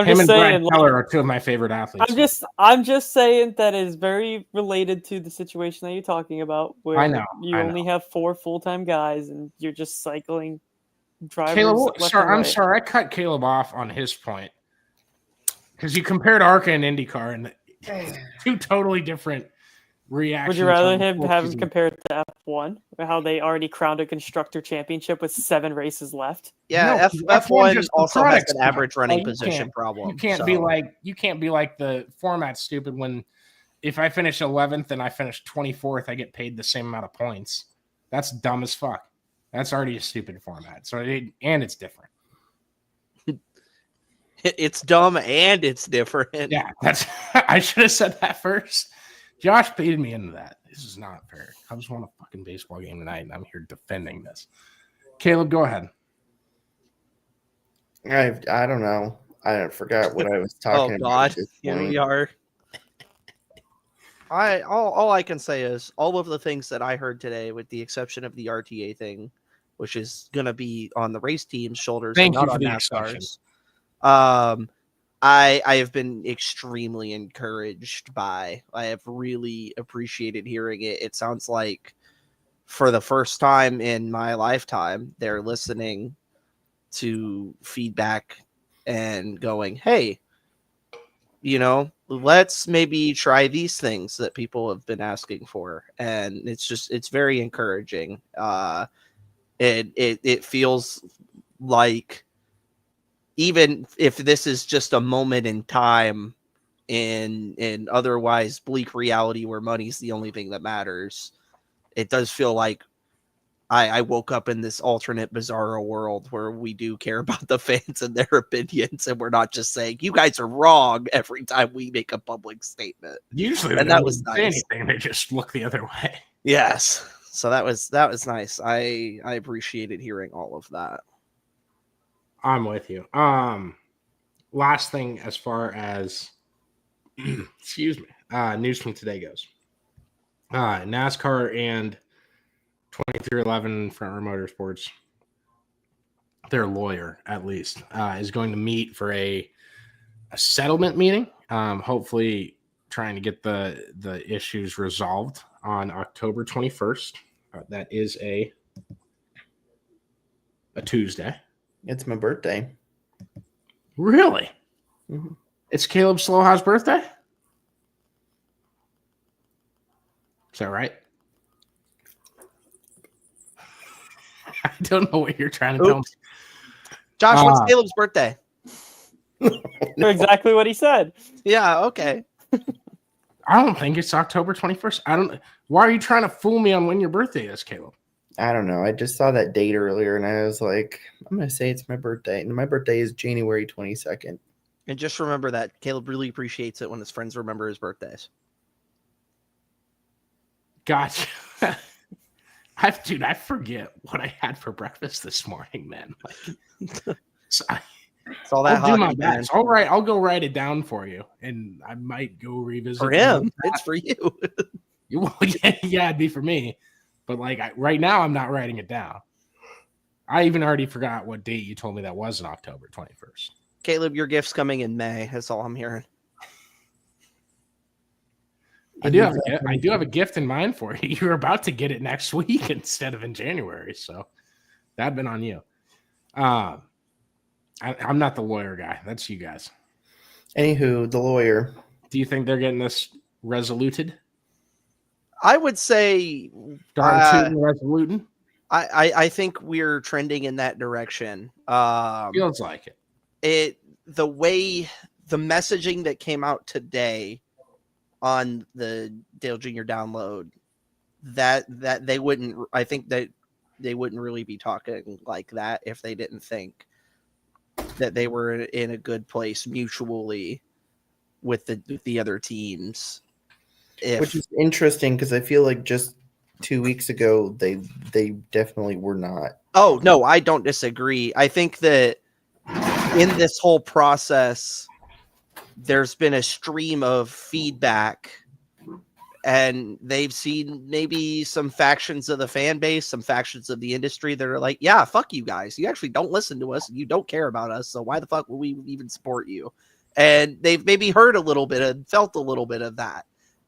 Him and Brad Keller are 2 of my favorite athletes. I'm just saying that is very related to the situation that you're talking about, where I know. only have 4 full-time guys and you're just cycling drivers. Caleb, I'm right. sorry, I cut Caleb off on his point because you compared ARCA and IndyCar, and 2 totally different reactions. Would you rather have him compared to F1, how they already crowned a constructor championship with 7 races left? Yeah, F1 also has an average running position problem. You can't be like the format stupid when if I finish 11th and I finish 24th, I get paid the same amount of points. That's dumb as fuck. That's already a stupid format. And it's different. It's dumb and it's different. Yeah, I should have said that first. Josh baited me into that. This is not fair. Cubs won a fucking baseball game tonight, and I'm here defending this. Caleb, go ahead. I don't know. I forgot what I was talking about. Oh God, here we are. All I can say is all of the things that I heard today, with the exception of the RTA thing, which is going to be on the race team's shoulders and not on NASCAR's. I have been extremely encouraged by. I have really appreciated hearing it. It sounds like for the first time in my lifetime, they're listening to feedback and going, hey, let's maybe try these things that people have been asking for. And it's very encouraging. It feels like, even if this is just a moment in time in otherwise bleak reality where money's the only thing that matters, it does feel like I woke up in this alternate bizarro world where we do care about the fans and their opinions, and we're not just saying you guys are wrong every time we make a public statement. Usually, and that was nice. Anything, they just look the other way. Yes, so that was nice. I appreciated hearing all of that. I'm with you. Last thing as far as excuse me, news from today goes. NASCAR and 2311 Front Row Motorsports, their lawyer at least, is going to meet for a settlement meeting. Hopefully trying to get the issues resolved on October 21st. That is a Tuesday. It's my birthday. Really? Mm-hmm. It's Caleb Slowhaw's birthday? Is that right? I don't know what you're trying to tell me. Josh, what's Caleb's birthday? Exactly what he said. Yeah, okay. I don't think it's October 21st. Why are you trying to fool me on when your birthday is, Caleb? I don't know. I just saw that date earlier, and I was like, I'm going to say it's my birthday. And my birthday is January 22nd. And just remember that Caleb really appreciates it when his friends remember his birthdays. Gotcha. I forget what I had for breakfast this morning, man. All that I'll do my best. All right, I'll go write it down for you, and I might go revisit. For him, it's for you. Well, yeah, it'd be for me. But right now, I'm not writing it down. I even already forgot what date you told me that was in October 21st. Caleb, your gift's coming in May. That's all I'm hearing. I do have a gift in mind for you. You're about to get it next week instead of in January, so that'd been on you. I'm not the lawyer guy. That's you guys. Anywho, the lawyer. Do you think they're getting this resoluted? I would say resoluted. I think we're trending in that direction. Feels like it. The way the messaging that came out today on the Dale Jr. download, that they wouldn't. I think that they wouldn't really be talking like that if they didn't think that they were in a good place mutually with the other teams. Which is interesting because I feel like just 2 weeks ago they definitely were not. Oh no, I don't disagree. I think that in this whole process, there's been a stream of feedback, and they've seen maybe some factions of the fan base, some factions of the industry that are like, yeah, fuck you guys. You actually don't listen to us and you don't care about us. So why the fuck will we even support you? And they've maybe heard a little bit of, felt a little bit of that.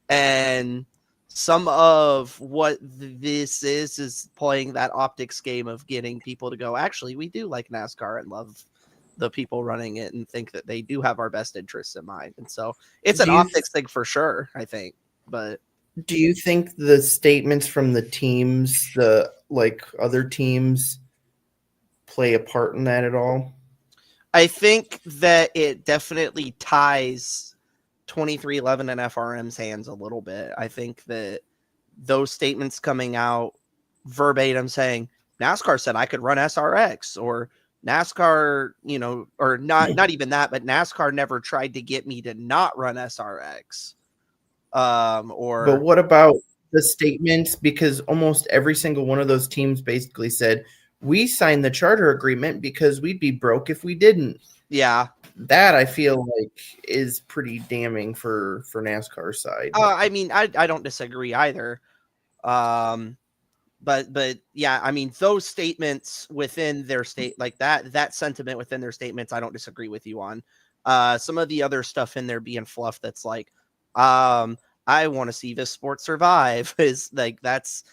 And some of what this is playing that optics game of getting people to go, actually, we do like NASCAR and love the people running it and think that they do have our best interests in mind. And so it's an optics thing for sure, I think. But do you think the statements from the teams, the other teams, play a part in that at all? I think that it definitely ties 2311 and FRM's hands a little bit. I think that those statements coming out verbatim saying NASCAR said I could run SRX, or NASCAR, or not even that, but NASCAR never tried to get me to not run SRX. But what about the statements? Because almost every single one of those teams basically said, we signed the charter agreement because we'd be broke if we didn't. Yeah. That I feel like is pretty damning for NASCAR's side. I mean, I don't disagree either. But yeah, I mean, those statements within their state, like that sentiment within their statements, I don't disagree with you on. Some of the other stuff in there being fluff that's like, I want to see this sport survive is like, that's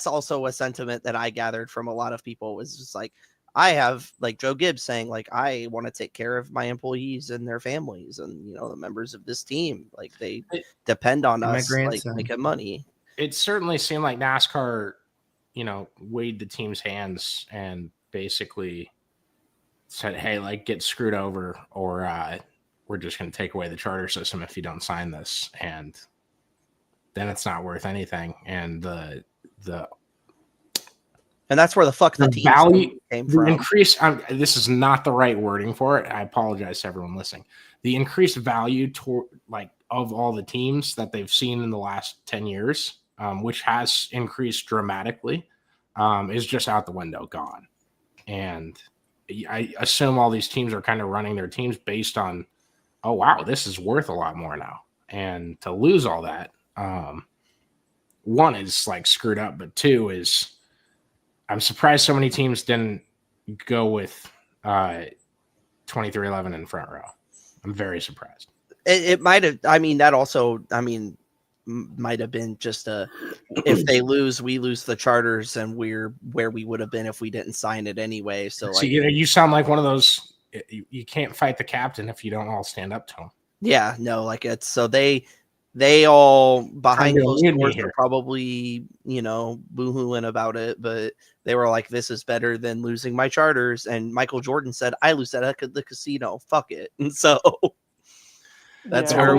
also a sentiment that I gathered from a lot of people was just like, I have like Joe Gibbs saying like, I want to take care of my employees and their families and, the members of this team. Like they depend on us like making money. It certainly seemed like NASCAR, weighed the team's hands and basically said, hey, like get screwed over or we're just going to take away the charter system if you don't sign this. And then it's not worth anything. And and that's where the fuck the team value came from. Increase. This is not the right wording for it. I apologize to everyone listening. The increased value of all the teams that they've seen in the last 10 years, which has increased dramatically, is just out the window, gone. And I assume all these teams are kind of running their teams based on, oh wow, this is worth a lot more now. And to lose all that, one is like screwed up, but two is, I'm surprised so many teams didn't go with 2311 in front row. I'm very surprised. It might have. I mean, that also. I mean, might have been just if they lose, we lose the charters, and we're where we would have been if we didn't sign it anyway. So, like, you sound like one of those. You can't fight the captain if you don't all stand up to him. Yeah, no, like it's so they all behind closed doors are probably boohooing about it, but they were like, "This is better than losing my charters." And Michael Jordan said, "I lose that at the casino. Fuck it." And so that's where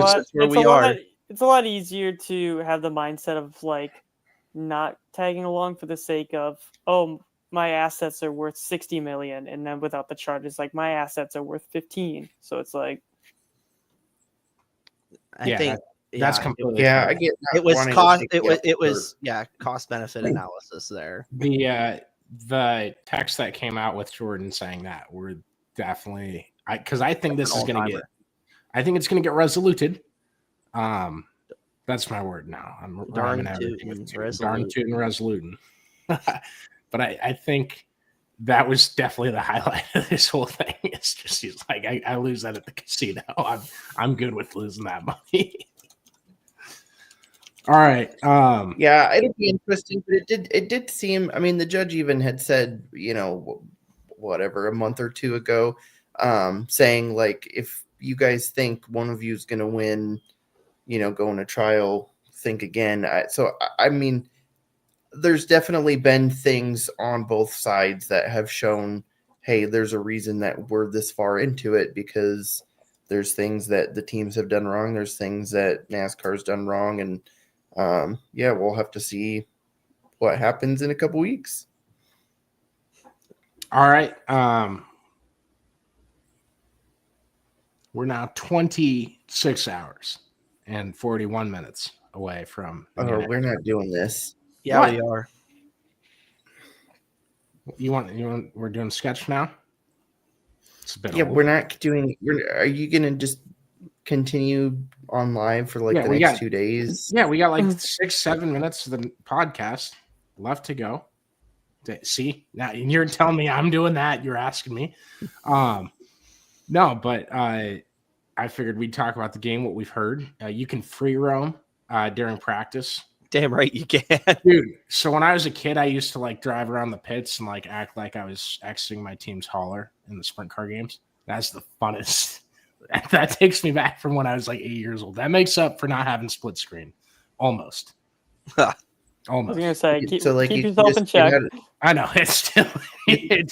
we are. It's a lot easier to have the mindset of like not tagging along for the sake of, oh, my assets are worth 60 million, and then without the charters, like my assets are worth 15. So it's like, I think. That's completely. Yeah, I get. It was cost. It was cost benefit analysis there. The text that came out with Jordan saying that were definitely because I think this is going to get. I think it's going to get resoluted. That's my word now. I'm darn tootin' resoluting. But I think that was definitely the highlight of this whole thing. It's just he's like, I lose that at the casino. I'm good with losing that money. All right. Yeah, it'll be interesting, but it did seem. I mean, the judge even had said, whatever, a month or two ago, saying like, if you guys think one of you is going to win, going to trial, think again. I mean, there's definitely been things on both sides that have shown, hey, there's a reason that we're this far into it because there's things that the teams have done wrong. There's things that NASCAR's done wrong. And we'll have to see what happens in a couple weeks. All right. We're now 26 hours and 41 minutes away from. Oh, we're not doing this. Yeah, what? We are. You want? We're doing sketch now. It's a bit. Yeah, old. we're not doing. Are you gonna just continue on live for the next 2 days? Yeah, we got like 6-7 minutes of the podcast left to go. See, now you're telling me I'm doing that. You're asking me. No, but I figured we'd talk about the game, what we've heard. You can free roam during practice. Damn right you can. Dude, so when I was a kid, I used to drive around the pits and act like I was exiting my team's hauler in the sprint car games. That's the funnest. That takes me back from when I was 8 years old. That makes up for not having split screen. Almost. Almost. I was going to say, keep yourself in check. I know. It's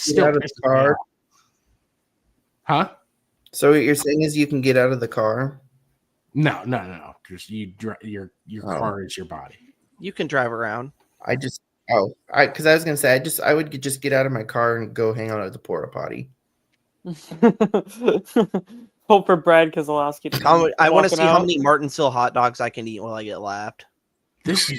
still out of the car. Huh? So what you're saying is you can get out of the car? No. Just your car is your body. You can drive around. Because I was gonna say I would just get out of my car and go hang out at the porta potty. Hope for Brad Keselowski to I want to see how many Martinsville hot dogs I can eat while I get lapped. This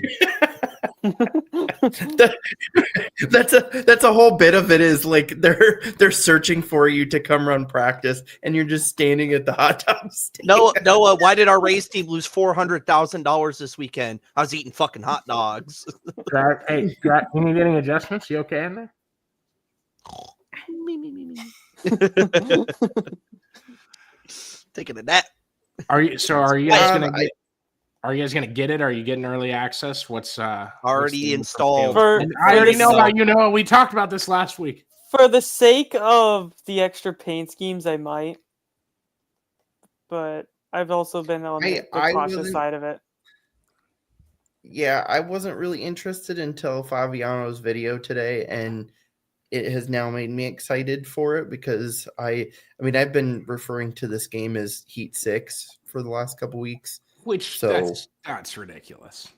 that's a whole bit of it is they're searching for you to come run practice and you're just standing at the hot dog stand. Noah, why did our race team lose $400,000 this weekend? I was eating fucking hot dogs. Hey, you need any adjustments? You okay in there? Taking a nap. Are you guys Um, gonna get? Are you guys gonna get it? Are you getting early access? What's Already installed. I already know how you know. We talked about this last week. For the sake of the extra paint schemes, I might. But I've also been on the cautious side of it. Yeah, I wasn't really interested until Fabiano's video today, and it has now made me excited for it because I mean, I've been referring to this game as Heat 6 for the last couple weeks. Which So that's ridiculous.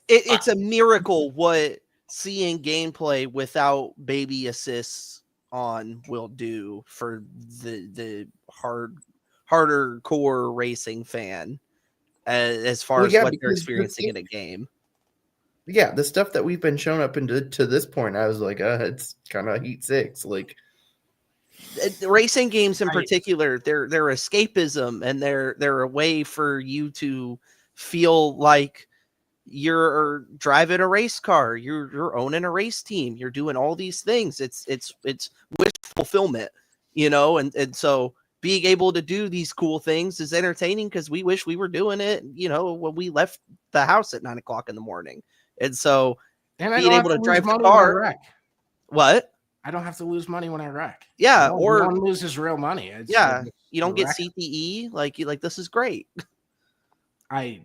It's a miracle what seeing gameplay without baby assists on will do for the harder core racing fan as far as what they're experiencing in a game. Yeah, the stuff that we've been shown up to this point, I was like, it's kind of Heat 6. Like the racing games in particular, they're escapism, and they're a way for you to feel like you're driving a race car, you're owning a race team, you're doing all these things. It's wish fulfillment, and so being able to do these cool things is entertaining because we wish we were doing it, when we left the house at 9:00 in the morning. And so being able to drive the car. What? I don't have to lose money when I wreck. Yeah, no one loses real money. You don't get CTE. Like this is great. Okay.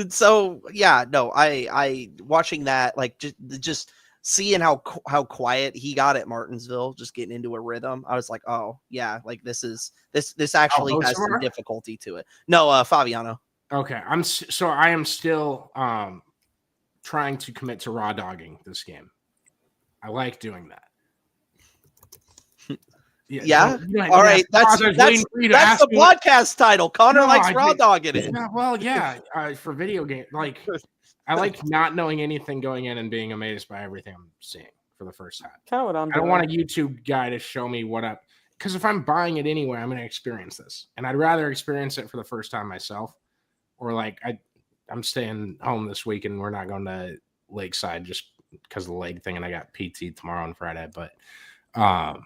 So yeah, no, I watching that, like just seeing how quiet he got at Martinsville, just getting into a rhythm. I was like, oh yeah, like this actually has some difficulty to it. No, Fabiano. Okay, I am still trying to commit to raw dogging this game. I like doing that. Yeah. All right. That's the podcast title. Connor likes raw dogging it. Yeah, well, yeah. For video game, like I like not knowing anything going in and being amazed by everything I'm seeing for the first time. Kind of what I'm doing. I don't want a YouTube guy to show me what up, because if I'm buying it anyway, I'm going to experience this, and I'd rather experience it for the first time myself, or like I'm staying home this week and we're not going to Lakeside just because of the leg thing, and I got PT tomorrow and Friday, but I'm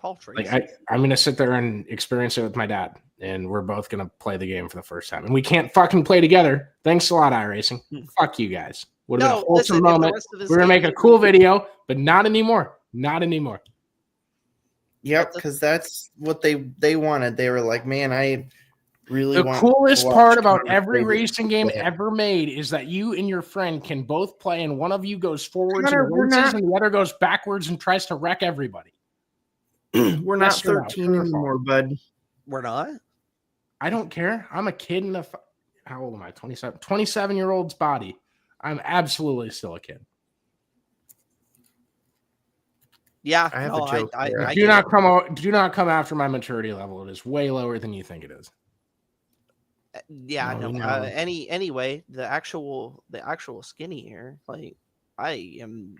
going to sit there and experience it with my dad, and we're both going to play the game for the first time. And we can't fucking play together. Thanks a lot, iRacing. Fuck you guys. Would have been a wholesome moment. We're going to make a cool video, but not anymore. Not anymore. Yep, because that's what they wanted. They were like, man, I really the coolest part about every racing game ever made is that you and your friend can both play, and one of you goes forwards and races, and the other goes backwards and tries to wreck everybody. We're not 13 anymore, bud. We're not? I don't care. I'm a kid in how old am I? 27. 27-year-old's body. I'm absolutely still a kid. Yeah, I have a joke. Do not come after my maturity level. It is way lower than you think it is. Yeah, no. Anyway, the actual skinny here, like I am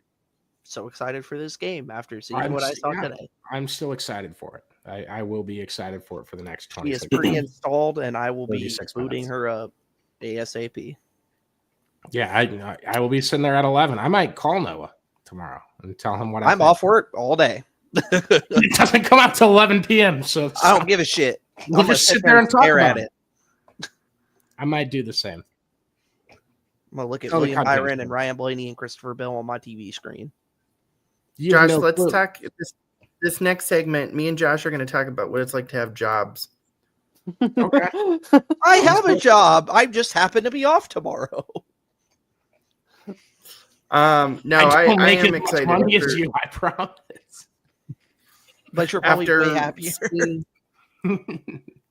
so excited for this game after seeing what I saw today. I'm still excited for it. I will be excited for it for the next 20 minutes. She is pre-installed, and I will be booting her up ASAP. Yeah, I will be sitting there at 11. I might call Noah tomorrow and tell him what I'm off work all day. It doesn't come out till 11 p.m. So I don't give a shit. We'll just sit there and talk about it. I might do the same. I'm gonna look at William Byron and Ryan Blaney and Christopher Bell on my TV screen. Josh, let's talk this next segment. Me and Josh are going to talk about what it's like to have jobs. Okay. I have a job. I just happen to be off tomorrow. No, I am excited. Money as you, I promise. But you're probably way happier.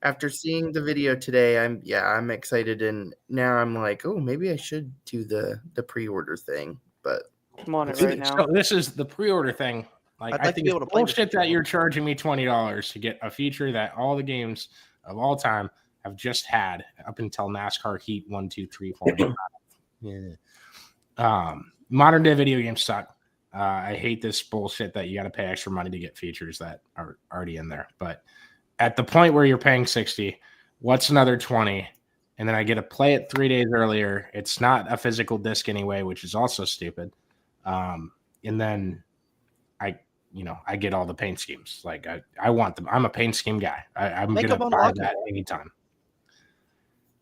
After seeing the video today, I'm excited, and now I'm like, oh, maybe I should do the pre-order thing. But I'm on it right now. So this is the pre-order thing. Like I think it's bullshit that you're charging me $20 to get a feature that all the games of all time have just had up until NASCAR Heat 1, 2, 3, 4. Yeah. Modern day video games suck. I hate this bullshit that you got to pay extra money to get features that are already in there. But at the point where you're paying $60, what's another $20? And then I get to play it 3 days earlier. It's not a physical disc anyway, which is also stupid. And then I get all the paint schemes. Like I want them. I'm a paint scheme guy. I'm Make gonna them buy unlockable. that anytime.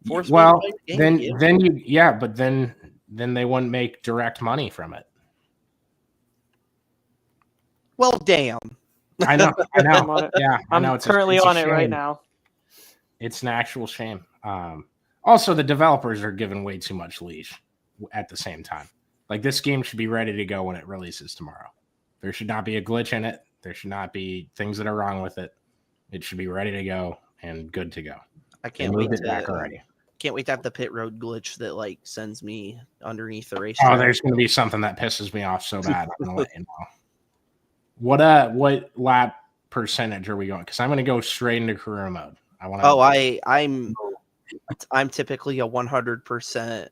Force me to Well, play the game then with you. but then they wouldn't make direct money from it. Well, damn. I know. I'm on it. Yeah, I know. I'm It's currently it's a on it right shame. now. It's an actual shame. Also, the developers are given way too much leash at the same time. Like, this game should be ready to go when it releases tomorrow. There should not be a glitch in it. There should not be things that are wrong with it. It should be ready to go and good to go. I They can't wait moved it back to already. can't wait to have the pit road glitch that like sends me underneath the race. Oh, track. there's going to be something that pisses me off so bad. I'm going to let you know. What lap percentage are we going? Because I'm going to go straight into career mode. I want. Oh, I'm typically a 100%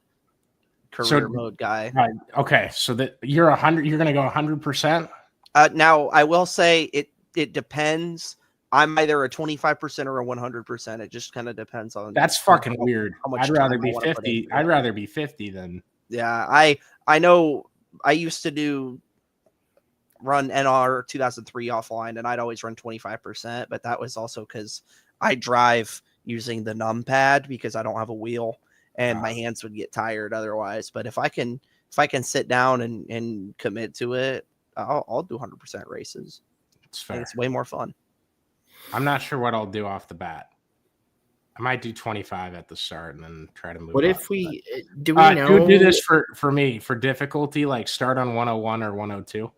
career mode guy. Right. Okay, so that you're 100. You're going to go 100%. Now I will say it depends. I'm either a 25% or a 100%. It just kind of depends on. That's fucking weird. how much I'd rather time I be wanna put 50. into I'd it. rather be 50 than. Yeah, I know. I used to run NR 2003 offline, and I'd always run 25%. But that was also because I drive using the numpad because I don't have a wheel, and my hands would get tired otherwise. But if I can sit down and commit to it, I'll do 100% races. It's fair. It's way more fun. I'm not sure what I'll do off the bat. I might do 25 at the start and then try to move. What up. if we do we know? Do this for me for difficulty, like start on 101 or 102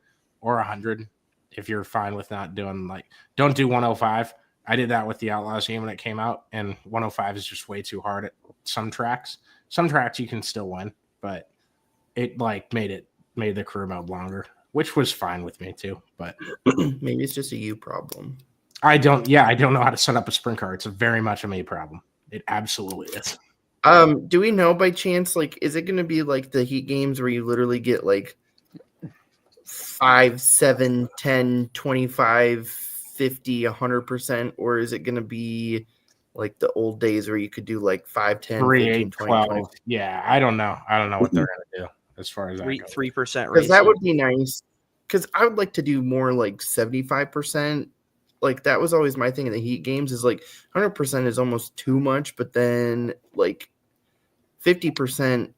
or 100. If you're fine with not doing don't do 105. I did that with the Outlaws game when it came out, and 105 is just way too hard at some tracks. Some tracks you can still win, but it made the career mode longer, which was fine with me too. But Maybe it's just a you problem. I don't know how to set up a sprint car. It's very much a me problem. It absolutely is. Do we know by chance, is it going to be like the Heat games where you literally get 5, 7, 10, 25, 50, 100%? Or is it going to be like the old days where you could do 5, 10, 3, 15, 8, 20, 12. 20? Yeah, I don't know. I don't know what they're going to do as far as that goes. 3% Because races. that would be nice. Because I would like to do more 75%. That was always my thing in the Heat games is 100% is almost too much, but then 50%.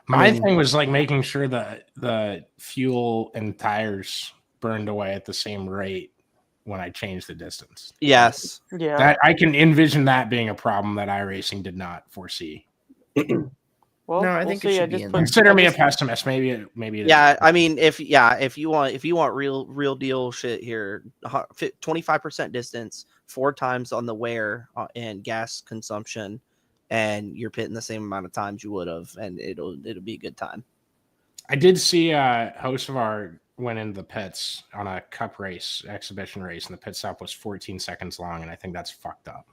My thing was making sure that the fuel and tires burned away at the same rate when I changed the distance. Yes. Yeah. That I can envision that being a problem that iRacing did not foresee. Well, No, I think it see. should be in there. Consider me a pessimist. Maybe it Yeah, is. I mean, if you want real deal shit here, 25% distance, 4 times on the wear and gas consumption, and you're pitting the same amount of times you would have, and it'll be a good time. I did see host of our went into the pits on a cup race, exhibition race, and the pit stop was 14 seconds long, and I think that's fucked up.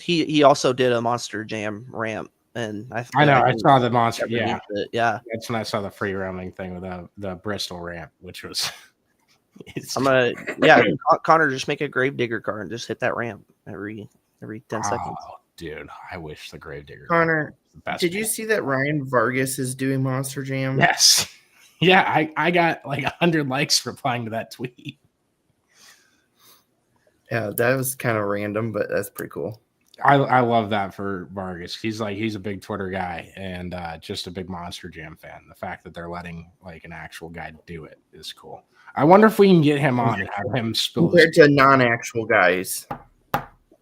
He also did a Monster Jam ramp, and I know I saw the monster. Yeah, yeah. That's when I saw the free roaming thing with the Bristol ramp, which was. Connor, just make a Gravedigger car and just hit that ramp every 10 seconds. Dude, I wish the Gravedigger. Connor, best did you see that Ryan Vargas is doing Monster Jam? Yes. Yeah, I got 100 likes replying to that tweet. Yeah, that was kind of random, but that's pretty cool. I love that for Vargas. He's a big Twitter guy and just a big Monster Jam fan. The fact that they're letting an actual guy do it is cool. I wonder if we can get him on and have him spill compared to non-actual guys.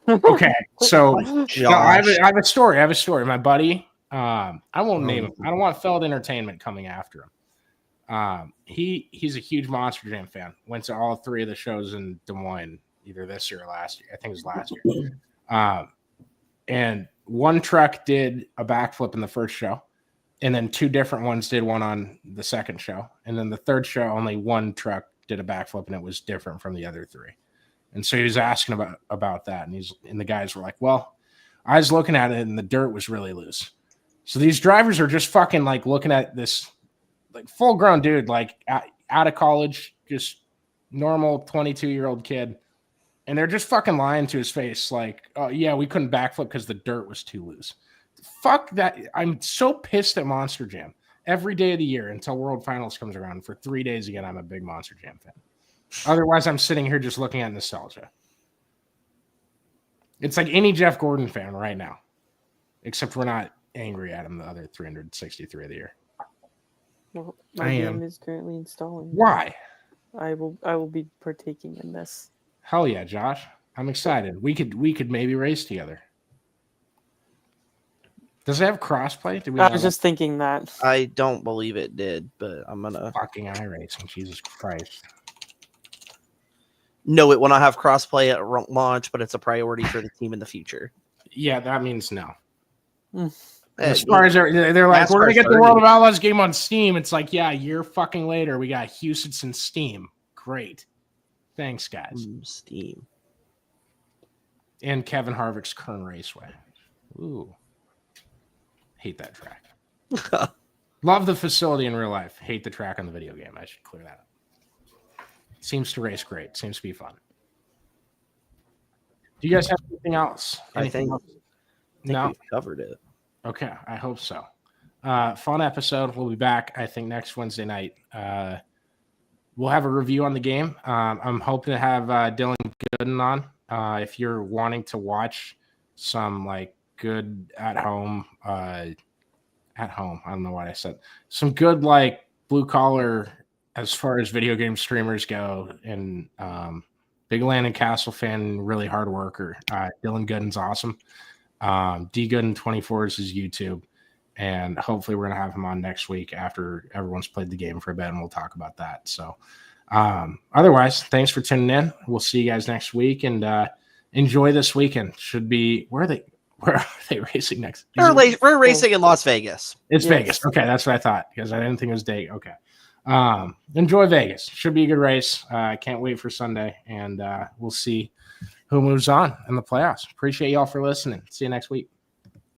Okay, so I have a story. My buddy, I won't name him. I don't want Feld Entertainment coming after him. He's a huge Monster Jam fan. Went to all 3 of the shows in Des Moines, either this year or last year. I think it was last year. And one truck did a backflip in the first show, and then 2 different ones did one on the second show, and then the third show only one truck did a backflip, and it was different from the other 3. And so he was asking about that, and the guys were like, "Well, I was looking at it, and the dirt was really loose." So these drivers are just fucking looking at this full grown dude, out of college, just normal 22-year-old kid. And they're just fucking lying to his face, "Oh, yeah, we couldn't backflip because the dirt was too loose." Fuck that. I'm so pissed at Monster Jam every day of the year until World Finals comes around. For 3 days again, I'm a big Monster Jam fan. Otherwise, I'm sitting here just looking at nostalgia. It's like any Jeff Gordon fan right now, except we're not angry at him the other 363 of the year. Well, I my am. game is currently installing. Why? I will be partaking in this. Hell yeah, Josh. I'm excited. We could maybe race together. Does it have crossplay? I was just thinking that. I don't believe it did, but I'm gonna. fucking iRacing? Jesus Christ. No, it will not have crossplay at launch, but it's a priority for the team in the future. Yeah, that means no. Mm. As far as they're like, we're gonna NASCAR's get the 30. World of Outlaws game on Steam. It's like, yeah, a year fucking later, we got Houston Steam. Great. Thanks, guys. Steam. And Kevin Harvick's Kern Raceway. Ooh. Hate that track. Love the facility in real life. Hate the track on the video game. I should clear that up. Seems to race great. Seems to be fun. Do you guys have anything else? I think No. we've covered it. Okay, I hope so. Fun episode. We'll be back, I think, next Wednesday night. We'll have a review on the game. I'm hoping to have Dylan Gooden on. If you're wanting to watch some like good at home, I don't know what I said. Some good like blue collar as far as video game streamers go, and big Landon Castle fan, really hard worker. Dylan Gooden's awesome. D Gooden 24 is his YouTube, and hopefully we're gonna have him on next week after everyone's played the game for a bit, and we'll talk about that. So otherwise, thanks for tuning in. We'll see you guys next week, and enjoy this weekend. Should be where are they racing next? We're racing in Las Vegas. It's Yes. Vegas. Okay, that's what I thought, because I didn't think it was day. Okay. Enjoy Vegas. Should be a good race. Can't wait for Sunday, and we'll see who moves on in the playoffs. Appreciate y'all for listening. See you next week.